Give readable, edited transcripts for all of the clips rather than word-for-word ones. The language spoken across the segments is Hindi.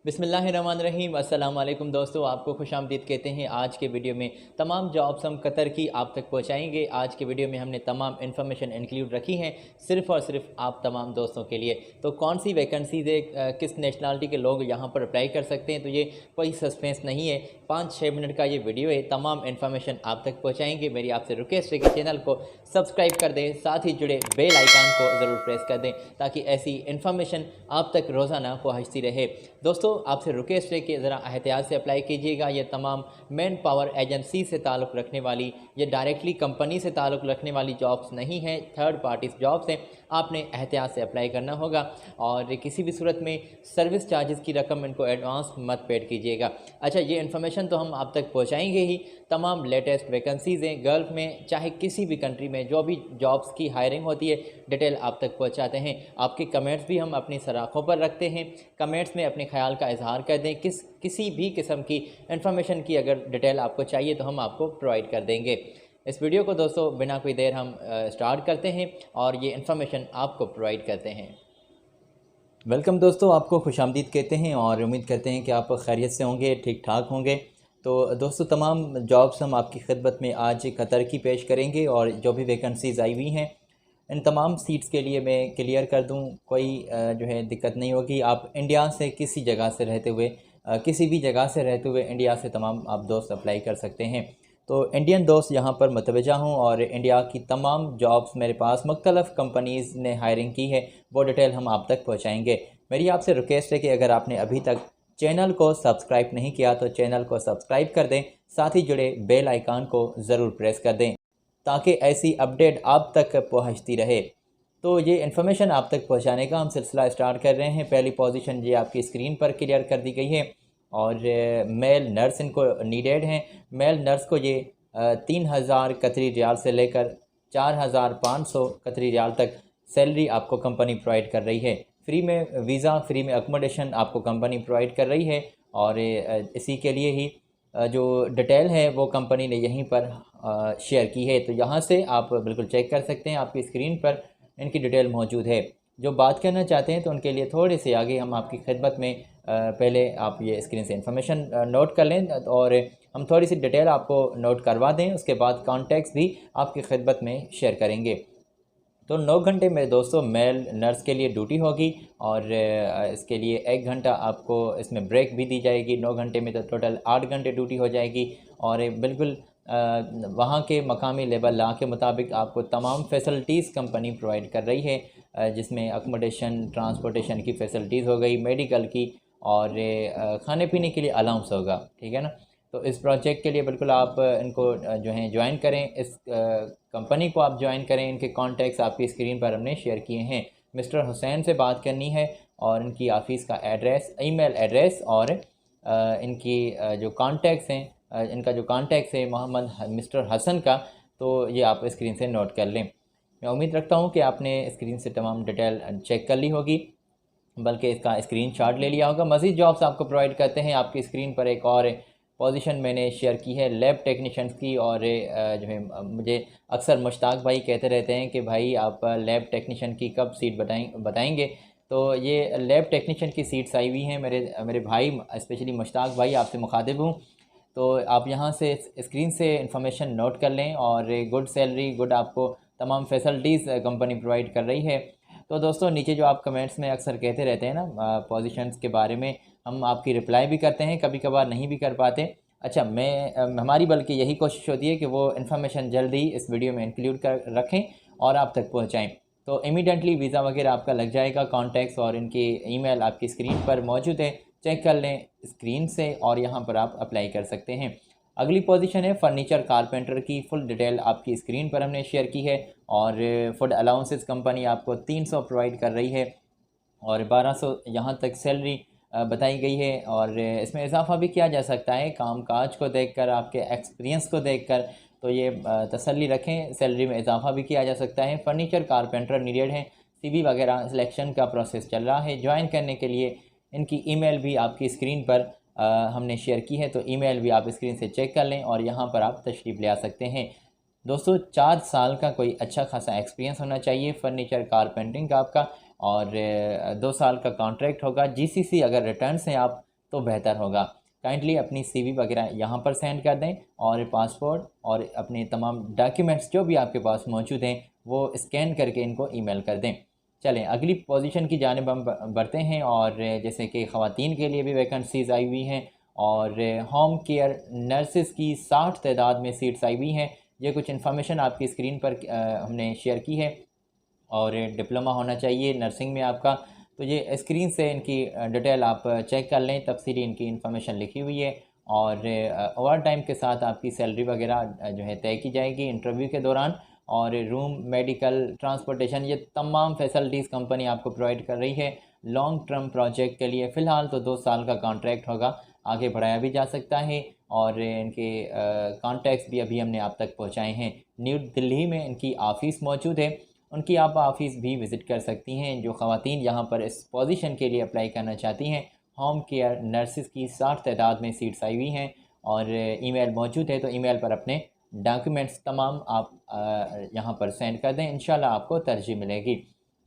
बिस्मिल्लाहिर्रहमानिर्रहीम। अस्सलाम वालेकुम दोस्तों, आपको खुशामदीद कहते हैं। आज के वीडियो में तमाम जॉब्स हम कतर की आप तक पहुंचाएंगे। आज के वीडियो में हमने तमाम इन्फॉर्मेशन इंक्लूड रखी हैं सिर्फ़ और सिर्फ आप तमाम दोस्तों के लिए। तो कौन सी वैकेंसीज़ है, किस नेशनलिटी के लोग यहाँ पर अप्लाई कर सकते हैं, तो ये कोई सस्पेंस नहीं है। 5-6 मिनट का ये वीडियो है, तमाम इन्फॉर्मेशन आप तक पहुँचाएँगे। मेरी आपसे रिक्वेस्ट है कि चैनल को सब्सक्राइब कर दें, साथ ही जुड़े बेल आइकन को ज़रूर प्रेस कर दें ताकि ऐसी इन्फॉर्मेशन आप तक रोज़ाना पहुँचती रहे। दोस्तों आपसे रिक्वेस्ट है कि ज़रा एहतियात से अप्लाई कीजिएगा। ये तमाम मैन पावर एजेंसी से ताल्लुक़ रखने वाली, ये डायरेक्टली कंपनी से ताल्लुक़ रखने वाली जॉब्स नहीं हैं, थर्ड पार्टीज़ जॉब्स हैं। आपने एहतियात से अप्लाई करना होगा और किसी भी सूरत में सर्विस चार्जेस की रकम इनको एडवांस मत पेड कीजिएगा। अच्छा, ये इन्फॉर्मेशन तो हम आप तक पहुँचाएँगे ही। तमाम लेटेस्ट वैकेंसीज़ हैं गल्फ़ में, चाहे किसी भी कंट्री में जो भी जॉब्स की हायरिंग होती है, डिटेल आप तक पहुँचाते हैं। आपके कमेंट्स भी हम अपनी सराखों पर रखते हैं। कमेंट्स में अपने ख्याल का इजहार कर दें। किसी भी किस्म की इन्फॉर्मेशन की अगर डिटेल आपको चाहिए तो हम आपको प्रोवाइड कर देंगे। इस वीडियो को दोस्तों बिना कोई देर हम स्टार्ट करते हैं और ये इन्फॉर्मेशन आपको प्रोवाइड करते हैं। वेलकम दोस्तों, आपको खुशामदीद कहते हैं और उम्मीद करते हैं कि आप खैरियत से होंगे, ठीक ठाक होंगे। तो दोस्तों तमाम जॉब्स हम आपकी खिदमत में आज कतर की पेश करेंगे और जो भी वैकेंसीज़ आई हुई हैं इन तमाम सीट्स के लिए मैं क्लियर कर दूं, कोई जो है दिक्कत नहीं होगी। आप इंडिया से किसी जगह से रहते हुए किसी भी जगह से रहते हुए इंडिया से तमाम आप दोस्त अप्लाई कर सकते हैं। तो इंडियन दोस्त यहाँ पर मतवजा हूँ और इंडिया की तमाम जॉब्स मेरे पास मुख्तलिफ़ कंपनीज़ ने हायरिंग की है, वो डिटेल हम आप तक पहुँचाएँगे। मेरी आपसे रिक्वेस्ट है कि अगर आपने अभी तक चैनल को सब्सक्राइब नहीं किया तो चैनल को सब्सक्राइब कर दें, साथ ही जुड़े बेल आइकन को ज़रूर प्रेस कर दें ताकि ऐसी अपडेट आप तक पहुंचती रहे। तो ये इन्फॉर्मेशन आप तक पहुंचाने का हम सिलसिला स्टार्ट कर रहे हैं। पहली पोजीशन ये आपकी स्क्रीन पर क्लियर कर दी गई है और मेल नर्स इनको नीडेड हैं। मेल नर्स को ये 3000 कतरी रियाल से लेकर 4500 कतरी रियाल तक सैलरी आपको कंपनी प्रोवाइड कर रही है। फ्री में वीज़ा, फ्री में अकोमोडेशन आपको कंपनी प्रोवाइड कर रही है और इसी के लिए ही जो डिटेल है वो कंपनी ने यहीं पर शेयर की है। तो यहाँ से आप बिल्कुल चेक कर सकते हैं, आपकी स्क्रीन पर इनकी डिटेल मौजूद है। जो बात करना चाहते हैं तो उनके लिए थोड़े से आगे हम आपकी खिदमत में पहले आप ये स्क्रीन से इंफॉर्मेशन नोट कर लें और हम थोड़ी सी डिटेल आपको नोट करवा दें। उसके बाद कॉन्टैक्ट्स भी आपकी खिदमत में शेयर करेंगे। तो 9 घंटे में दोस्तों मेल नर्स के लिए ड्यूटी होगी और इसके लिए 1 घंटा आपको इसमें ब्रेक भी दी जाएगी। 9 घंटे में तो टोटल 8 घंटे ड्यूटी हो जाएगी और बिल्कुल वहाँ के मकामी लेबर लॉ के मुताबिक आपको तमाम फैसिलिटीज़ कंपनी प्रोवाइड कर रही है, जिसमें अकोमोडेशन, ट्रांसपोर्टेशन की फ़ैसिलिटीज़ हो गई, मेडिकल की और खाने पीने के लिए अलाउंस होगा। ठीक है ना। तो इस प्रोजेक्ट के लिए बिल्कुल आप इनको जो है ज्वाइन करें, इस कंपनी को आप ज्वाइन करें। इनके कॉन्टैक्ट्स आपकी स्क्रीन पर हमने शेयर किए हैं। मिस्टर हुसैन से बात करनी है और इनकी ऑफ़िस का एड्रेस, ईमेल एड्रेस और इनकी जो कॉन्टैक्ट्स हैं, इनका जो कॉन्टैक्ट्स है मोहम्मद मिस्टर हसन का, तो ये आप स्क्रीन से नोट कर लें। मैं उम्मीद रखता हूँ कि आपने स्क्रीन से तमाम डिटेल चेक कर ली होगी, बल्कि इसका स्क्रीनशॉट ले लिया होगा। मज़ीद जॉब्स आपको प्रोवाइड करते हैं। आपकी स्क्रीन पर एक और पोजीशन मैंने शेयर की है लैब टेक्नीशियंस की और जो है मुझे अक्सर मुश्ताक भाई कहते रहते हैं कि भाई आप लैब टेक्नीशियन की कब सीट बताएंगे। तो ये लैब टेक्नीशियन की सीट्स आई हुई हैं। मेरे भाई स्पेशली मुश्ताक भाई आपसे मुखातिब हूँ। तो आप यहाँ से स्क्रीन से इंफॉर्मेशन नोट कर लें और गुड सैलरी, गुड आपको तमाम फैसिलिटीज़ कंपनी प्रोवाइड कर रही है। तो दोस्तों नीचे जो आप कमेंट्स में अक्सर कहते रहते हैं ना पोजीशंस के बारे में, हम आपकी रिप्लाई भी करते हैं, कभी कभार नहीं भी कर पाते। अच्छा, हमारी बल्कि यही कोशिश होती है कि वो इन्फॉर्मेशन जल्दी इस वीडियो में इंक्लूड कर रखें और आप तक पहुंचाएं। तो इमीडिएटली वीज़ा वगैरह आपका लग जाएगा। कॉन्टैक्ट्स और इनकी ईमेल आपकी स्क्रीन पर मौजूद है, चेक कर लें स्क्रीन से और यहाँ पर आप अप्लाई कर सकते हैं। अगली पोजीशन है फर्नीचर कारपेंटर की। फुल डिटेल आपकी स्क्रीन पर हमने शेयर की है और फूड अलाउंसेस कंपनी आपको 300 प्रोवाइड कर रही है और 1200 यहाँ तक सैलरी बताई गई है और इसमें इजाफा भी किया जा सकता है कामकाज को देखकर, आपके एक्सपीरियंस को देखकर। तो ये तसल्ली रखें, सैलरी में इजाफा भी किया जा सकता है। फर्नीचर कारपेंटर नीडेड है, सीवी वगैरह सिलेक्शन का प्रोसेस चल रहा है। ज्वाइन करने के लिए इनकी ईमेल भी आपकी स्क्रीन पर हमने शेयर की है, तो ईमेल भी आप स्क्रीन से चेक कर लें और यहाँ पर आप तशरीफ़ ले आ सकते हैं। दोस्तों 4 साल का कोई अच्छा खासा एक्सपीरियंस होना चाहिए फर्नीचर कारपेंटिंग का आपका और 2 साल का कॉन्ट्रैक्ट होगा। जीसीसी अगर रिटर्न्स हैं आप तो बेहतर होगा। काइंडली अपनी CV वगैरह यहाँ पर सेंड कर दें और पासपोर्ट और अपने तमाम डॉक्यूमेंट्स जो भी आपके पास मौजूद हैं वो स्कैन करके इनको ईमेल कर दें। चलें अगली पोजीशन की जानिब हम बढ़ते हैं, और जैसे कि ख़वातीन के लिए भी वैकेंसीज़ आई हुई हैं और होम केयर नर्सिस की 60 तादाद में सीट्स आई हुई हैं। ये कुछ इन्फॉर्मेशन आपकी स्क्रीन पर हमने शेयर की है, और डिप्लोमा होना चाहिए नर्सिंग में आपका। तो ये स्क्रीन से इनकी डिटेल आप चेक कर लें, तफसीली इनकी इन्फॉर्मेशन लिखी हुई है, और ओवर टाइम के साथ आपकी सैलरी वगैरह जो है तय की जाएगी इंटरव्यू के दौरान। और रूम, मेडिकल, ट्रांसपोर्टेशन, ये तमाम फैसिलिटीज़ कंपनी आपको प्रोवाइड कर रही है लॉन्ग टर्म प्रोजेक्ट के लिए। फ़िलहाल तो 2 साल का कॉन्ट्रैक्ट होगा, आगे बढ़ाया भी जा सकता है, और इनके कॉन्टैक्ट्स भी अभी हमने आप तक पहुँचाए हैं। न्यू दिल्ली में इनकी ऑफ़िस मौजूद है, उनकी आप ऑफ़िस भी विज़िट कर सकती हैं। जो ख़वातीन यहाँ पर इस पोजीशन के लिए अप्लाई करना चाहती हैं, होम केयर नर्सिस की 60 तादाद में सीट्स आई हुई हैं, और ईमेल मौजूद है, तो ईमेल पर अपने डॉक्यूमेंट्स तमाम आप यहाँ पर सेंड कर दें, इंशाल्लाह आपको तरजीह मिलेगी।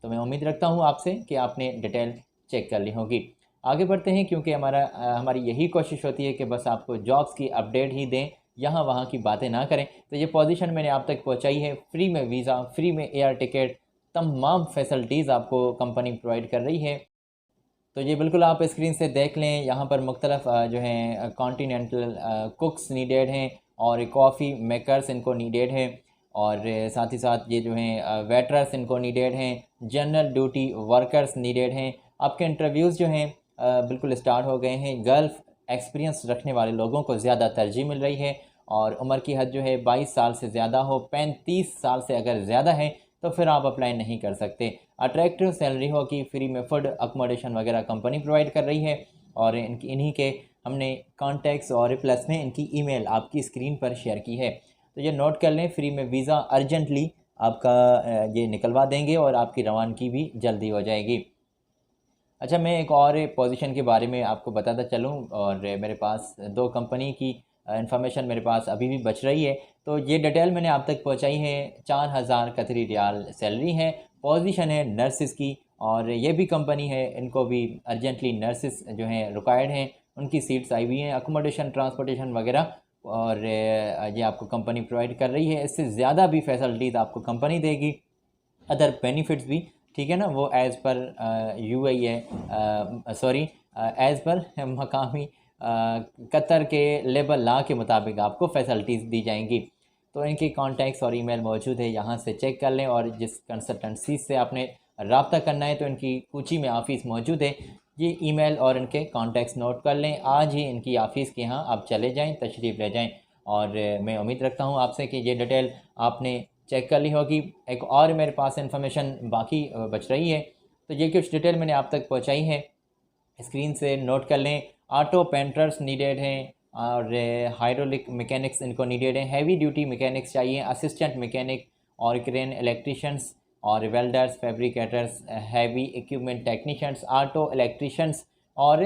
तो मैं उम्मीद रखता हूँ आपसे कि आपने डिटेल चेक कर ली होगी। आगे बढ़ते हैं, क्योंकि हमारी यही कोशिश होती है कि बस आपको जॉब्स की अपडेट ही दें, यहाँ वहाँ की बातें ना करें। तो ये पोजीशन मैंने आप तक पहुँचाई है, फ्री में वीज़ा, फ्री में एयर टिकट, तमाम फैसिलिटीज़ आपको कंपनी प्रोवाइड कर रही है। तो ये बिल्कुल आप स्क्रीन से देख लें, यहाँ पर मुख्तलिफ जो हैं कॉन्टीनेंटल कुक्स नीडेड हैं, और कॉफ़ी मेकर्स इनको नीडेड है, और साथ ही साथ ये जो हैं वेटरर्स इनको नीडेड हैं, जनरल ड्यूटी वर्कर्स नीडेड हैं। आपके इंटरव्यूज़ जो हैं बिल्कुल स्टार्ट हो गए हैं। गल्फ़ एक्सपीरियंस रखने वाले लोगों को ज़्यादा तरजीह मिल रही है, और उम्र की हद जो है 22 साल से ज़्यादा हो, 35 साल से अगर ज़्यादा है तो फिर आप अप्लाई नहीं कर सकते। अट्रैक्टिव सैलरी हो कि फ्री में फूड अकोमोडेशन वगैरह कंपनी प्रोवाइड कर रही है, और इन्हीं के हमने कॉन्टैक्ट्स और प्लस में इनकी ईमेल आपकी स्क्रीन पर शेयर की है। तो ये नोट कर लें, फ्री में वीज़ा अर्जेंटली आपका ये निकलवा देंगे, और आपकी रवानगी भी जल्दी हो जाएगी। अच्छा, मैं एक और पोजीशन के बारे में आपको बताता चलूँ, और मेरे पास 2 कंपनी की इन्फॉर्मेशन मेरे पास अभी भी बच रही है, तो ये डिटेल मैंने आप तक पहुंचाई है। 4000 कतरी रियाल सैलरी है, पोजीशन है नर्सिस की, और ये भी कंपनी है, इनको भी अर्जेंटली नर्सिस जो हैं रिक्वायर्ड हैं, उनकी सीट्स आई हुई हैं, अकोमोडेशन, ट्रांसपोर्टेशन वगैरह, और ये आपको कंपनी प्रोवाइड कर रही है। इससे ज़्यादा भी फैसिलिटीज़ आपको कंपनी देगी, अदर बेनिफिट्स भी, ठीक है ना, वो एज़ पर एज़ पर मकामी कतर के लेबर लॉ के मुताबिक आपको फैसिलिटीज़ दी जाएंगी। तो इनके कॉन्टैक्ट्स और ईमेल मौजूद है, यहाँ से चेक कर लें, और जिस कंसल्टेंसी से आपने रब्ता करना है तो इनकी कोची में ऑफ़िस मौजूद है, ये ईमेल और इनके कॉन्टैक्ट्स नोट कर लें। आज ही इनकी ऑफ़िस के यहाँ आप चले जाएँ, तशरीफ़ ले जाएँ, और मैं उम्मीद रखता हूँ आपसे कि ये डिटेल आपने चेक कर ली होगी। एक और मेरे पास इन्फॉर्मेशन बाकी बच रही है, तो ये कुछ डिटेल मैंने आप तक पहुँचाई है, स्क्रीन से नोट कर लें। ऑटो पेंटर्स नीडेड हैं, और हाइड्रोलिक मैकेनिक्स इनको नीडेड हैं, हैवी ड्यूटी मैकेनिक्स चाहिए, असिस्टेंट मैकेनिक, और क्रेन इलेक्ट्रीशियंस, और welders, fabricators, heavy equipment technicians, auto electricians, और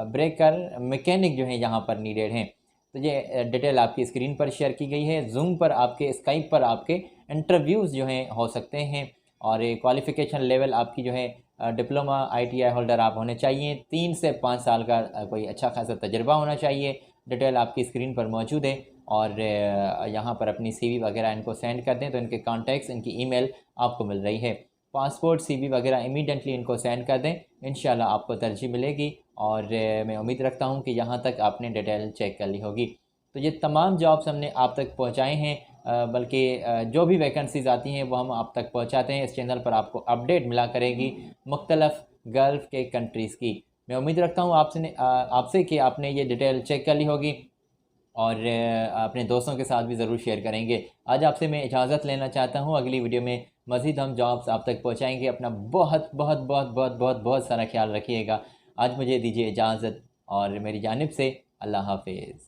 ब्रेकर मैकेनिक जो हैं यहाँ पर नीडेड हैं। तो ये डिटेल आपकी स्क्रीन पर शेयर की गई है। जूम पर आपके, स्काइप पर आपके इंटरव्यूज़ जो हैं हो सकते हैं, और क्वालिफ़िकेशन लेवल आपकी जो है डिप्लोमा ITI होल्डर आप होने चाहिए, 3 से 5 साल का कोई अच्छा खासा तजर्बा होना चाहिए। डिटेल आपकी स्क्रीन पर मौजूद है, और यहाँ पर अपनी CV वगैरह इनको सेंड कर दें तो इनके कॉन्टैक्ट्स, इनकी ईमेल आपको मिल रही है। पासपोर्ट, CV वगैरह इमीडिएटली इनको सेंड कर दें, इंशाल्लाह आपको तरजीह मिलेगी, और मैं उम्मीद रखता हूँ कि यहाँ तक आपने डिटेल चेक कर ली होगी। तो ये तमाम जॉब्स हमने आप तक पहुँचाए हैं, बल्कि जो भी वैकेंसीज़ आती हैं वो हम आप तक पहुँचाते हैं। इस चैनल पर आपको अपडेट मिला करेगी मुख्तलफ़ गल्फ़ के कंट्रीज़ की। मैं उम्मीद रखता हूँ आपसे कि आपने ये डिटेल चेक कर ली होगी, और अपने दोस्तों के साथ भी ज़रूर शेयर करेंगे। आज आपसे मैं इजाज़त लेना चाहता हूँ, अगली वीडियो में मज़ीद हम जॉब्स आप तक पहुँचाएँगे। अपना बहुत बहुत बहुत बहुत बहुत बहुत सारा ख्याल रखिएगा। आज मुझे दीजिए इजाज़त, और मेरी जानिब से अल्लाह हाफ़िज़।